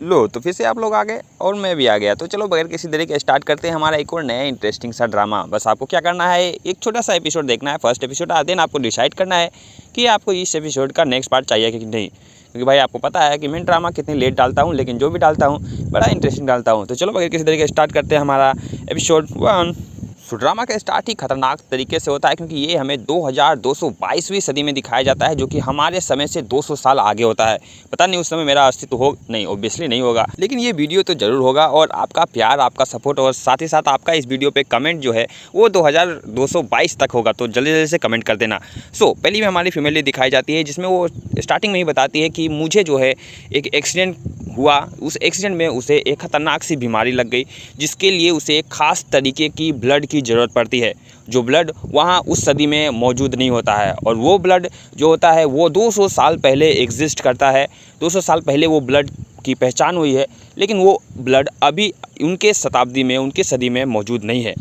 लो तो फिर से आप लोग आ गए और मैं भी आ गया। तो चलो बगैर किसी देरी के स्टार्ट करते हैं हमारा एक और नया इंटरेस्टिंग सा ड्रामा। बस आपको क्या करना है, एक छोटा सा एपिसोड देखना है, फर्स्ट एपिसोड देन आपको डिसाइड करना है कि आपको इस एपिसोड का नेक्स्ट पार्ट चाहिए कि नहीं। क्योंकि भाई आपको पता है कि मैं ड्रामा कितनी लेट डालता हूँ, लेकिन जो भी डालता हूँ बड़ा इंटरेस्टिंग डालता हूँ। तो चलो बगैर किसी तरीके स्टार्ट करते हैं हमारा एपिसोड 1। सो ड्रामा का स्टार्ट ही खतरनाक तरीके से होता है, क्योंकि ये हमें 2222वीं सदी में दिखाया जाता है, जो कि हमारे समय से 200 साल आगे होता है। पता नहीं उस समय मेरा अस्तित्व हो नहीं, ऑब्वियसली नहीं होगा, लेकिन ये वीडियो तो ज़रूर होगा। और आपका प्यार, आपका सपोर्ट और साथ ही साथ आपका इस वीडियो पे कमेंट जो है वो 2222 तक होगा। तो जल्दी जल्दी से कमेंट कर देना। सो पहली में हमारी फीमेल दिखाई जाती है, जिसमें वो स्टार्टिंग में ही बताती है कि मुझे जो है एक एक्सीडेंट हुआ, उस एक्सीडेंट में उसे एक ख़तरनाक सी बीमारी लग गई, जिसके लिए उसे एक ख़ास तरीके की ब्लड की ज़रूरत पड़ती है, जो ब्लड वहाँ उस सदी में मौजूद नहीं होता है। और वो ब्लड जो होता है वो 200 साल पहले एग्जिस्ट करता है। 200 साल पहले वो ब्लड की पहचान हुई है, लेकिन वो ब्लड अभी उनके शताब्दी में, उनके सदी में मौजूद नहीं है।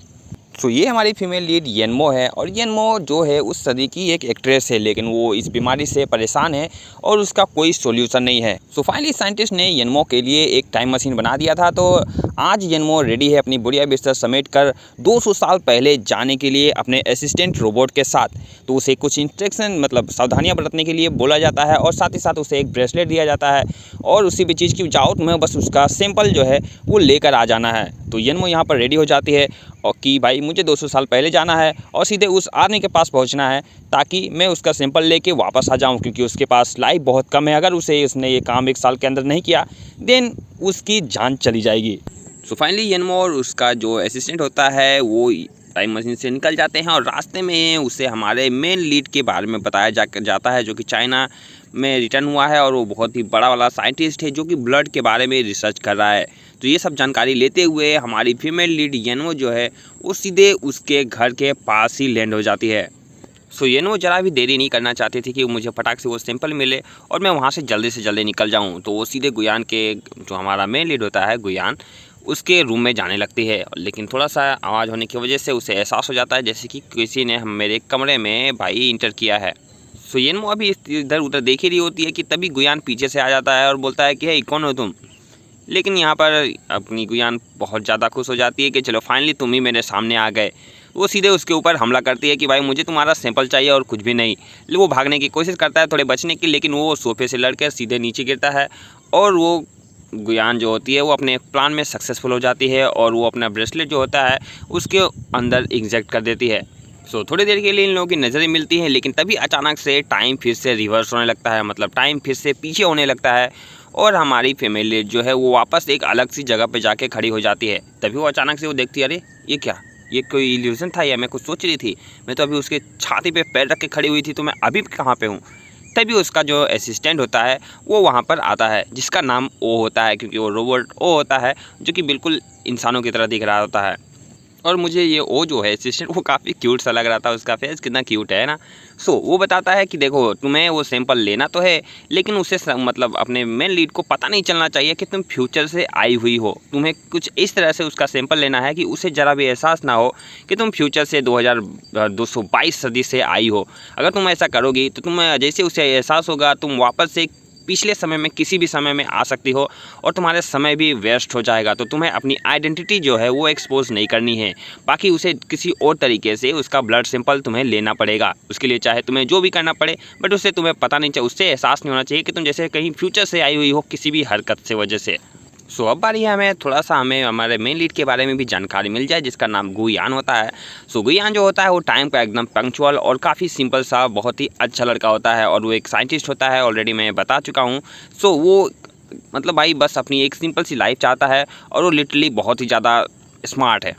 सो ये हमारी फीमेल लीड येनमो है, और येनमो जो है उस सदी की एक एक्ट्रेस है, लेकिन वो इस बीमारी से परेशान है और उसका कोई सॉल्यूशन नहीं है। सो फाइनली साइंटिस्ट ने येनमो के लिए एक टाइम मशीन बना दिया था। तो आज येनमो रेडी है अपनी बुढ़िया बिस्तर समेट कर 200 साल पहले जाने के लिए अपने असिस्टेंट रोबोट के साथ। तो उसे कुछ इंस्ट्रक्शन मतलब सावधानियाँ बरतने के लिए बोला जाता है, और साथ ही साथ उसे एक ब्रेसलेट दिया जाता है, और उसी भी चीज़ की जाओ तुम्हें बस उसका सैंपल जो है वो लेकर आ जाना है। तो येनमो यहाँ पर रेडी हो जाती है और कि भाई मुझे 200 साल पहले जाना है और सीधे उस आर्मी के पास पहुंचना है, ताकि मैं उसका सैंपल लेके वापस आ जाऊं, क्योंकि उसके पास लाइफ बहुत कम है। अगर उसने ये काम 1 साल के अंदर नहीं किया देन उसकी जान चली जाएगी। सो फाइनली येनमो और उसका जो असिस्टेंट होता है वो टाइम मशीन से निकल जाते हैं, और रास्ते में उसे हमारे मेन लीड के बारे में बताया जाता है, जो कि चाइना में रिटर्न हुआ है, और वो बहुत ही बड़ा वाला साइंटिस्ट है जो कि ब्लड के बारे में रिसर्च कर रहा है। तो ये सब जानकारी लेते हुए हमारी फीमेल लीड येनमो जो है वो सीधे उसके घर के पास ही लैंड हो जाती है। सो येनमो जरा भी देरी नहीं करना चाहती थी कि मुझे फटाक से वो सैंपल मिले और मैं वहाँ से जल्दी निकल जाऊँ। तो वो सीधे गुयान के, जो हमारा मेन लीड होता है गुयान, उसके रूम में जाने लगती है। लेकिन थोड़ा सा आवाज़ होने की वजह से उसे एहसास हो जाता है जैसे कि किसी ने मेरे कमरे में भाई इंटर किया है। सो येनमो अभी इधर उधर देख ही रही होती है कि तभी गुयान पीछे से आ जाता है और बोलता है कि हे कौन हो तुम। लेकिन यहाँ पर अपनी गुयान बहुत ज़्यादा खुश हो जाती है कि चलो फाइनली तुम ही मेरे सामने आ गए। वो सीधे उसके ऊपर हमला करती है कि भाई मुझे तुम्हारा सैंपल चाहिए और कुछ भी नहीं। वो भागने की कोशिश करता है थोड़े बचने की, लेकिन वो सोफे से लड़कर सीधे नीचे गिरता है, और वो गुयान जो होती है वो अपने प्लान में सक्सेसफुल हो जाती है, और वो अपना ब्रेसलेट जो होता है उसके अंदर इंजेक्ट कर देती है। सो थोड़ी देर के लिए इन लोगों की नज़रें मिलती हैं, लेकिन तभी अचानक से टाइम फिर से रिवर्स होने लगता है, मतलब टाइम फिर से पीछे होने लगता है, और हमारी फैमिली जो है वो वापस एक अलग सी जगह पे जाके खड़ी हो जाती है। तभी वो अचानक से वो देखती है, अरे ये क्या, ये कोई इल्यूजन था या मैं कुछ सोच रही थी, मैं तो अभी उसके छाती पे पैर रख के खड़ी हुई थी, तो मैं अभी कहाँ पे हूँ। तभी उसका जो असिस्टेंट होता है वो वहाँ पर आता है, जिसका नाम ओ होता है, क्योंकि वो रोबोट ओ होता है जो कि बिल्कुल इंसानों की तरह दिख रहा होता है। और मुझे ये ओ जो है असिस्टेंट वो काफ़ी क्यूट सा लग रहा था, उसका फेस कितना क्यूट है ना। सो वो बताता है कि देखो तुम्हें वो सैंपल लेना तो है, लेकिन उसे मतलब अपने मेन लीड को पता नहीं चलना चाहिए कि तुम फ्यूचर से आई हुई हो। तुम्हें कुछ इस तरह से उसका सैंपल लेना है कि उसे ज़रा भी एहसास ना हो कि तुम फ्यूचर से 2222 सदी से आई हो। अगर तुम ऐसा करोगी तो तुम्हें जैसे उसे एहसास होगा तुम वापस से पिछले समय में किसी भी समय में आ सकती हो, और तुम्हारे समय भी वेस्ट हो जाएगा। तो तुम्हें अपनी आइडेंटिटी जो है वो एक्सपोज नहीं करनी है, बाकी उसे किसी और तरीके से उसका ब्लड सैंपल तुम्हें लेना पड़ेगा। उसके लिए चाहे तुम्हें जो भी करना पड़े, बट उससे तुम्हें पता नहीं चाहिए, उससे एहसास नहीं होना चाहिए कि तुम जैसे कहीं फ्यूचर से आई हुई हो किसी भी हरकत से वजह से। सो अब बारी है हमें हमारे मेन लीड के बारे में भी जानकारी मिल जाए, जिसका नाम गुयान होता है। सो गुयान जो होता है वो टाइम का एकदम पंक्चुअल और काफ़ी सिंपल सा बहुत ही अच्छा लड़का होता है, और वो एक साइंटिस्ट होता है, ऑलरेडी मैं बता चुका हूँ। सो वो मतलब भाई बस अपनी एक सिंपल सी लाइफ चाहता है, और वो लिटरली बहुत ही ज़्यादा स्मार्ट है।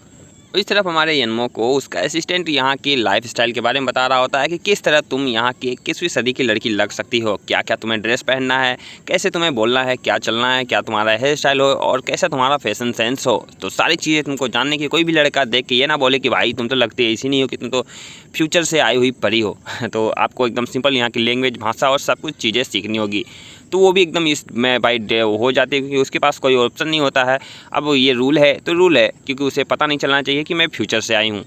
इस तरफ हमारे येनमो को उसका असिस्टेंट यहाँ की लाइफ स्टाइल के बारे में बता रहा होता है कि किस तरह तुम यहाँ की 21वीं सदी की लड़की लग सकती हो, क्या क्या तुम्हें ड्रेस पहनना है, कैसे तुम्हें बोलना है, क्या चलना है, क्या तुम्हारा हेयर स्टाइल हो, और कैसा तुम्हारा फैशन सेंस हो। तो सारी चीज़ें तुमको जानने की, कोई भी लड़का देख के ये ना बोले कि भाई तुम तो लगती ऐसी नहीं हो कि तुम तो फ्यूचर से आई हुई परी हो। तो आपको एकदम सिंपल यहाँ की लैंग्वेज, भाषा और सब कुछ चीज़ें सीखनी होगी। तो वो भी एकदम इसमें भाई हो जाती है, क्योंकि उसके पास कोई ऑप्शन नहीं होता है। अब ये रूल है तो रूल है, क्योंकि उसे पता नहीं चलना चाहिए कि मैं फ्यूचर से आई हूँ।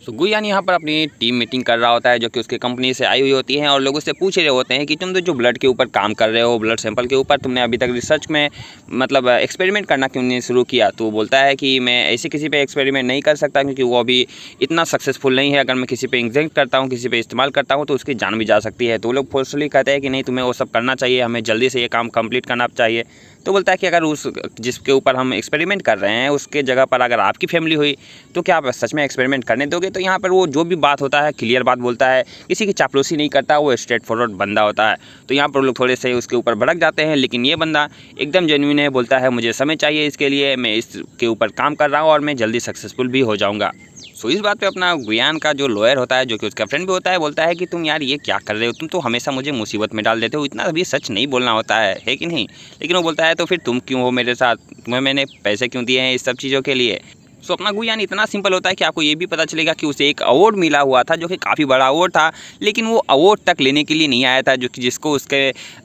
तो गुयान यहाँ पर अपनी टीम मीटिंग कर रहा होता है जो कि उसकी कंपनी से आई हुई होती है और लोग उससे पूछ रहे होते हैं कि तुम तो जो ब्लड के ऊपर काम कर रहे हो, ब्लड सैंपल के ऊपर, तुमने अभी तक रिसर्च में मतलब एक्सपेरिमेंट करना क्यों नहीं शुरू किया। तो वो बोलता है कि मैं ऐसे किसी पे एक्सपेरिमेंट नहीं कर सकता क्योंकि वो अभी इतना सक्सेसफुल नहीं है। अगर मैं किसी पे इंजेक्ट करता हूँ, किसी पे इस्तेमाल करता हूँ तो उसकी जान भी जा सकती है। तो वो लोग फोर्सफुली कहते हैं कि नहीं, तुम्हें वो सब करना चाहिए, हमें जल्दी से ये काम कंप्लीट करना चाहिए। तो बोलता है कि अगर उस जिसके ऊपर हम एक्सपेरिमेंट कर रहे हैं उसके जगह पर अगर आपकी फैमिली हुई तो क्या आप सच में एक्सपेरिमेंट करने दोगे। तो यहाँ पर वो जो भी बात होता है क्लियर बात बोलता है, किसी की चापलूसी नहीं करता, वो स्ट्रेट फॉरवर्ड बंदा होता है। तो यहाँ पर लोग थोड़े से उसके ऊपर भड़क जाते हैं, लेकिन ये बंदा एकदम जेन्युइन है, बोलता है मुझे समय चाहिए इसके लिए, मैं इसके ऊपर काम कर रहा हूँ और मैं जल्दी सक्सेसफुल भी हो जाऊँगा। सो इस बात पे अपना गुयान का जो लॉयर होता है, जो कि उसका फ्रेंड भी होता है, बोलता है कि तुम यार ये क्या कर रहे हो, तुम तो हमेशा मुझे मुसीबत में डाल देते हो, इतना भी सच नहीं बोलना होता है कि नहीं। लेकिन वो बोलता है तो फिर तुम क्यों हो मेरे साथ, तुम्हें मैंने पैसे क्यों दिए हैं इस सब चीज़ों के लिए। सो अपना गुयान इतना सिंपल होता है कि आपको ये भी पता चलेगा कि उसे एक अवार्ड मिला हुआ था जो कि काफ़ी बड़ा अवार्ड था, लेकिन वो अवार्ड तक लेने के लिए नहीं आया था, जो कि जिसको उसके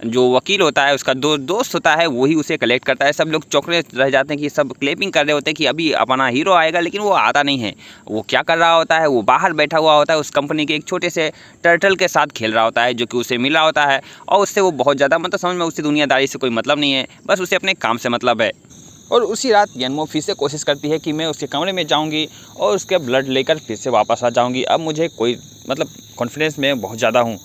जो वकील होता है, उसका दोस्त होता है, वही उसे कलेक्ट करता है। सब लोग चौंकने रह जाते हैं कि सब क्लैपिंग कर रहे होते हैं कि अभी अपना हीरो आएगा, लेकिन वो आता नहीं है। वो क्या कर रहा होता है, वो बाहर बैठा हुआ होता है, उस कंपनी के एक छोटे से टर्टल के साथ खेल रहा होता है जो कि उसे मिला होता है। और उससे वो बहुत ज़्यादा मतलब समझ में उससे दुनियादारी से कोई मतलब नहीं है, बस उसे अपने काम से मतलब है। और उसी रात यनमो फिर से कोशिश करती है कि मैं उसके कमरे में जाऊंगी और उसके ब्लड लेकर फिर से वापस आ जाऊंगी। अब मुझे कोई मतलब कॉन्फिडेंस में बहुत ज़्यादा हूँ।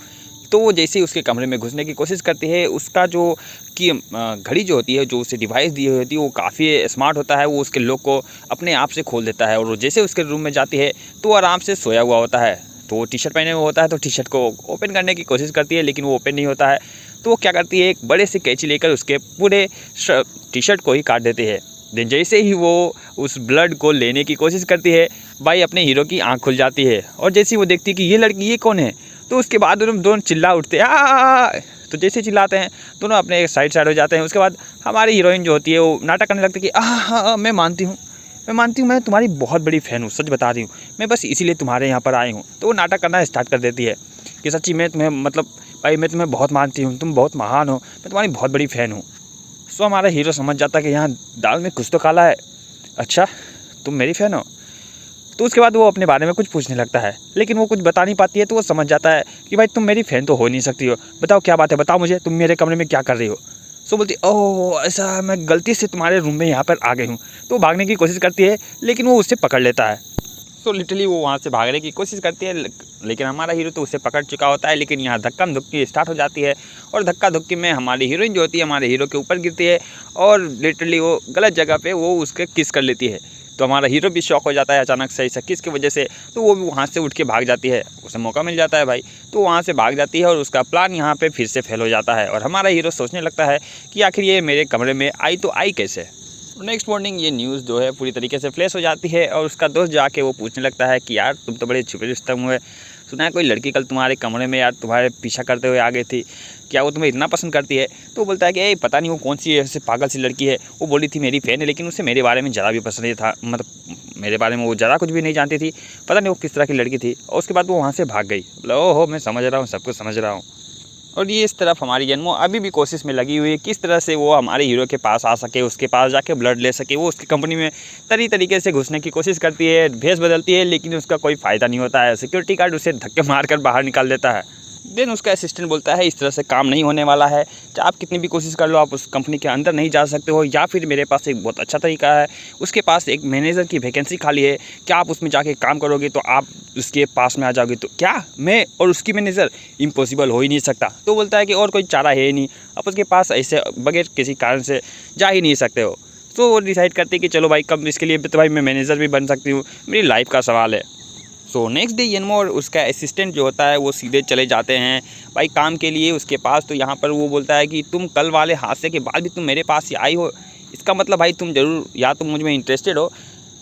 तो वो जैसे ही उसके कमरे में घुसने की कोशिश करती है, उसका जो कि घड़ी जो होती है, जो उसे डिवाइस दी हुई होती है, वो काफ़ी स्मार्ट होता है। वो उसके लॉक को अपने आप से खोल देता है और वो जैसे उसके रूम में जाती है तो वो आराम से सोया हुआ होता है। तो वो टी शर्ट पहने हुआ होता है, तो टी शर्ट को ओपन करने की कोशिश करती है, लेकिन वो ओपन नहीं होता है। तो वो क्या करती है, एक बड़े से कैंची लेकर उसके पूरे टी शर्ट को ही काट देती है। देन जैसे ही वो उस ब्लड को लेने की कोशिश करती है, भाई अपने हीरो की आंख खुल जाती है और जैसे ही वो देखती है कि ये लड़की ये कौन है, तो उसके बाद दोनों चिल्ला उठते हैं आ। तो जैसे चिल्लाते हैं दोनों अपने साइड हो जाते हैं। उसके बाद हमारी हीरोइन जो होती है वो नाटक करने लगती है कि हाँ मैं मानती हूँ, मैं तुम्हारी बहुत बड़ी फ़ैन हूँ, सच बता रही हूँ, मैं बस इसीलिए तुम्हारे यहाँ पर आई हूँ। तो वो नाटक करना स्टार्ट कर देती है कि सच्ची मैं तुम्हें मतलब भाई मैं तुम्हें बहुत मानती हूँ, तुम बहुत महान हो, मैं तुम्हारी बहुत बड़ी फ़ैन हूँ। सो हमारा हीरो समझ जाता है कि यहाँ दाल में कुछ तो काला है, अच्छा तुम मेरी फ़ैन हो। तो उसके बाद वो अपने बारे में कुछ पूछने लगता है, लेकिन वो कुछ बता नहीं पाती है। तो वो समझ जाता है कि भाई तुम मेरी फ़ैन तो हो नहीं सकती हो, बताओ क्या बात है, बताओ मुझे, तुम मेरे कमरे में क्या कर रही हो। सो बोलती ओह ऐसा, मैं गलती से तुम्हारे रूम में यहाँ पर आ गई हूँ। तो वो भागने की कोशिश करती है, लेकिन वो उससे पकड़ लेता है। सो लिटरली वो वहाँ से भागने की कोशिश करती है, लेकिन हमारा हीरो तो उसे पकड़ चुका होता है। लेकिन यहाँ धक्का धुक्की स्टार्ट हो जाती है और धक्का धुक्की में हमारी हीरोइन जो होती है हमारे हीरो के ऊपर गिरती है और लिटरली वो गलत जगह पे वो उसके किस कर लेती है। तो हमारा हीरो भी शॉक हो जाता है अचानक से ऐसा किस की वजह से। तो वो भी वहाँ से उठ के भाग जाती है, उसे मौका मिल जाता है भाई, तो वहाँ से भाग जाती है और उसका प्लान यहाँ पे फिर से फेल हो जाता है। और हमारा हीरो सोचने लगता है कि आखिर ये मेरे कमरे में आई तो आई कैसे। नेक्स्ट मॉर्निंग ये न्यूज़ जो है पूरी तरीके से फ्लैश हो जाती है और उसका दोस्त जाके वो पूछने लगता है कि यार तुम तो बड़े छुपे रुस्तम हुए, सुना है कोई लड़की कल तुम्हारे कमरे में यार तुम्हारे पीछा करते हुए आ गई थी, क्या वो तुम्हें इतना पसंद करती है। तो वो बोलता है कि पता नहीं वो कौन सी ऐसे पागल सी लड़की है, वो बोली थी मेरी फ़ैन है, लेकिन उसे मेरे बारे में ज़रा भी पसंद नहीं था, मतलब मेरे बारे में वो ज़रा कुछ भी नहीं जानती थी, पता नहीं वो किस तरह की लड़की थी। और उसके बाद वो वहाँ से भाग गई। बोला ओहो मैं समझ रहा हूँ, सब कुछ समझ रहा हूँ। और ये इस तरफ हमारी यनमो अभी भी कोशिश में लगी हुई है किस तरह से वो हमारे हीरो के पास आ सके, उसके पास जाके ब्लड ले सके। वो उसकी कंपनी में तरीके से घुसने की कोशिश करती है, भेस बदलती है, लेकिन उसका कोई फ़ायदा नहीं होता है। सिक्योरिटी गार्ड उसे धक्के मारकर बाहर निकाल देता है। देन उसका असिस्टेंट बोलता है इस तरह से काम नहीं होने वाला है, आप कितनी भी कोशिश कर लो आप उस कंपनी के अंदर नहीं जा सकते हो, या फिर मेरे पास एक बहुत अच्छा तरीका है, उसके पास एक मैनेजर की वैकेंसी खाली है, क्या आप उसमें जाके काम करोगे तो आप उसके पास में आ जाओगे। तो क्या मैं और उसकी मैनेजर, इम्पॉसिबल हो ही नहीं सकता। तो बोलता है कि और कोई चारा है ही नहीं, आप उसके पास ऐसे बगैर किसी कारण से जा ही नहीं सकते हो। तो वो डिसाइड करते कि चलो भाई कब इसके लिए तो भाई मैं मैनेजर भी बन सकती हूँ, मेरी लाइफ का सवाल है। सो नेक्स्ट डे यनमो और उसका असिस्टेंट जो होता है वो सीधे चले जाते हैं भाई काम के लिए उसके पास। तो यहाँ पर वो बोलता है कि तुम कल वाले हादसे के बाद भी तुम मेरे पास ही आई हो, इसका मतलब भाई तुम ज़रूर या तुम मुझ में इंटरेस्टेड हो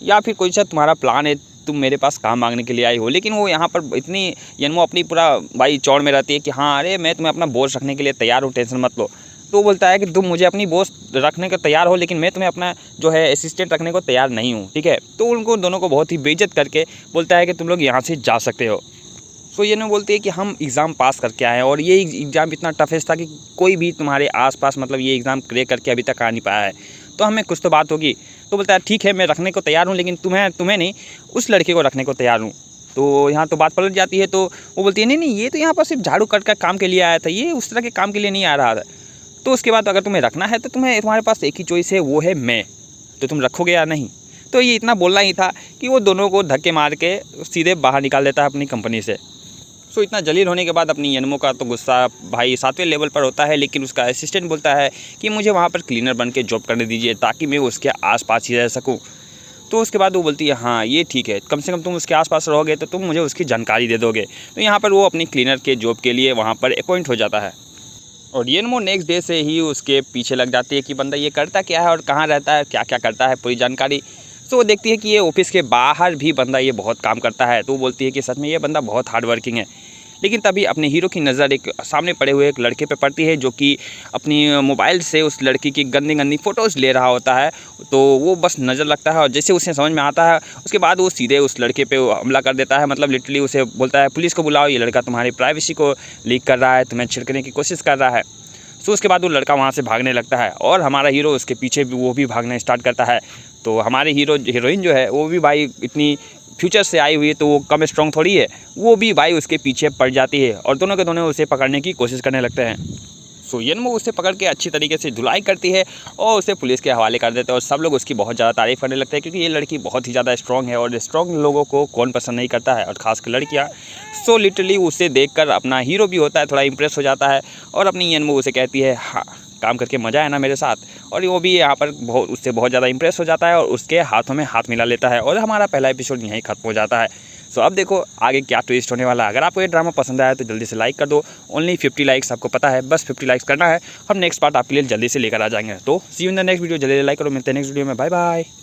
या फिर कोई सा तुम्हारा प्लान है, तुम मेरे पास काम मांगने के लिए आई हो। लेकिन वो यहाँ पर इतनी यनमो अपनी पूरा भाई चौड़ में रहती है कि हाँ अरे मैं तुम्हें अपना बॉस रखने के लिए तैयार हूँ, टेंशन मत लो। तो बोलता है कि तुम मुझे अपनी बॉस रखने को तैयार हो, लेकिन मैं तुम्हें अपना जो है असिस्टेंट रखने को तैयार नहीं हूँ, ठीक है। तो उनको दोनों को बहुत ही बेइज्जत करके बोलता है कि तुम लोग यहाँ से जा सकते हो। सो ये बोलती है कि हम एग्ज़ाम पास करके आए हैं और ये एग्ज़ाम इतना टफेस्ट था कि कोई भी तुम्हारे आसपास मतलब ये एग्ज़ाम क्रैक करके अभी तक आ नहीं पाया है, तो हमें कुछ तो बात होगी। तो बोलता है ठीक है मैं रखने को तैयार हूँ, लेकिन तुम्हें नहीं उस लड़के को रखने को तैयार हूँ। तो यहाँ तो बात पलट जाती है। तो वो बोलती है नहीं नहीं, ये तो यहाँ पर सिर्फ झाड़ू कट का काम के लिए आया था, ये उस तरह के काम के लिए नहीं आ रहा था। तो उसके बाद अगर तुम्हें रखना है तो तुम्हारे पास एक ही चॉइस है, वो है मैं, तो तुम रखोगे या नहीं। तो ये इतना बोलना ही था कि वो दोनों को धक्के मार के सीधे बाहर निकाल देता है अपनी कंपनी से। सो इतना जलील होने के बाद अपनी यनमो का तो गुस्सा भाई 7वें लेवल पर होता है, लेकिन उसका असिस्टेंट बोलता है कि मुझे वहाँ पर क्लीनर बन के जॉब करने दीजिए ताकि मैं उसके आसपास ही रह सकूँ। तो उसके बाद वो बोलती है हाँ ये ठीक है, कम से कम तुम उसके आसपास रहोगे तो तुम मुझे उसकी जानकारी दे दोगे। तो यहाँ पर वो अपनी क्लीनर के जॉब के लिए वहाँ पर अपॉइंट हो जाता है। और यनमो नेक्स्ट डे से ही उसके पीछे लग जाती है कि बंदा ये करता क्या है और कहाँ रहता है, क्या क्या करता है, पूरी जानकारी। तो वो देखती है कि ये ऑफिस के बाहर भी बंदा ये बहुत काम करता है। तो वो बोलती है कि सच में ये बंदा बहुत हार्ड वर्किंग है। लेकिन तभी अपने हीरो की नज़र एक सामने पड़े हुए एक लड़के पे पड़ती है, जो कि अपनी मोबाइल से उस लड़की की गंदी गंदी फ़ोटोज़ ले रहा होता है। तो वो बस नज़र लगता है और जैसे उसे समझ में आता है उसके बाद वो सीधे उस लड़के पे हमला कर देता है। मतलब लिटरली उसे बोलता है पुलिस को बुलाओ, ये लड़का तुम्हारी प्राइवेसी को लीक कर रहा है, तुम्हें छिड़कने की कोशिश कर रहा है। तो उसके बाद वो लड़का वहाँ से भागने लगता है और हमारा हीरो उसके पीछे भी वो भी भागना स्टार्ट करता है। तो हमारे हीरोइन जो है वो भी भाई इतनी फ्यूचर से आई हुई है तो वो कम स्ट्रॉन्ग थोड़ी है, वो भी भाई उसके पीछे पड़ जाती है और दोनों के दोनों उसे पकड़ने की कोशिश करने लगते हैं। सो यनमो उसे पकड़ के अच्छी तरीके से धुलाई करती है और उसे पुलिस के हवाले कर देते हैं और सब लोग उसकी बहुत ज़्यादा तारीफ़ करने लगते हैं, क्योंकि ये लड़की बहुत ही ज़्यादा स्ट्रॉन्ग है और स्ट्रॉन्ग लोगों को कौन पसंद नहीं करता है, और ख़ासकर लड़कियाँ। सो लिटरली उसे देखकर अपना हीरो भी होता है थोड़ा इंप्रेस हो जाता है और अपनी यनमो उसे कहती है हाँ काम करके मज़ा आया ना मेरे साथ, और वो भी यहाँ पर उससे बहुत ज़्यादा इंप्रेस हो जाता है और उसके हाथों में हाथ मिला लेता है और हमारा पहला एपिसोड यहीं ख़त्म हो जाता है। सो अब देखो आगे क्या ट्विस्ट होने वाला है। अगर आपको ये ड्रामा पसंद आया तो जल्दी से लाइक कर दो। ओनली 50 लाइक्स आपको पता है, बस 50 लाइक्स करना है, हम नेक्स्ट पार्ट आपके लिए जल्दी से लेकर आ जाएंगे। तो see you in the next video, जल्दी लाइक करो, मिलते हैं नेक्स्ट वीडियो में, बाय बाय।